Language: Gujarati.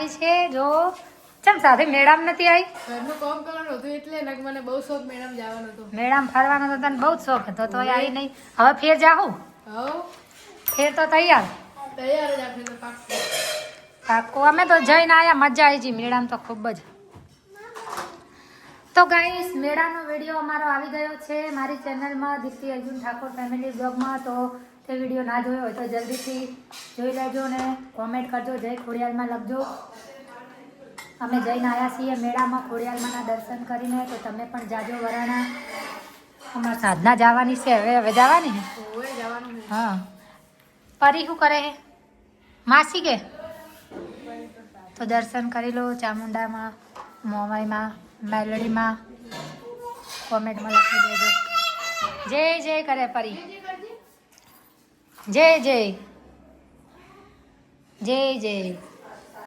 આવી છે જો ચમ સાથે મેળામ નથી આવી ઘરનું કામ કરવાનું હતું એટલે મને બહુ શોખ મેડમ જવાનો હતો મેળામ ફરવાનો તો તને બહુ જ શોખ હતો તો આવી નહીં હવે ફેર જાઉં હવ ફેર તો તૈયાર તૈયાર જ આપણે તો પાક્કું પાક્કું અમે તો જઈને આયા મજા આવી ગઈ મેળામાં તો ખૂબ જ તો ગાઈસ મેળાનો વિડીયો અમારો આવી ગયો છે મારી ચેનલમાં દીપ્તિ અર્જુન ઠાકોર ફેમિલી બ્લોગમાં તો તે વિડીયો ના જોયો હોય તો જલ્દીથી જોઈ લેજો ને કોમેન્ટ કરજો જય ખોડિયાલમાં લખજો અમે જઈને આવ્યા છીએ મેળામાં ખોડિયાલમાંના દર્શન કરીને તો તમે પણ જાજો વરાણા અમારે સાધના જવાની છે હવે જવાની ને ઓવે જવાનું છે હા પરી શું કરે હે માસી કે તો દર્શન કરી લો ચામુંડામાં મોમાઈમાં મેલડીમાં કોમેન્ટમાં લખી દેજો જય જય કરે પરી જય જય જય જય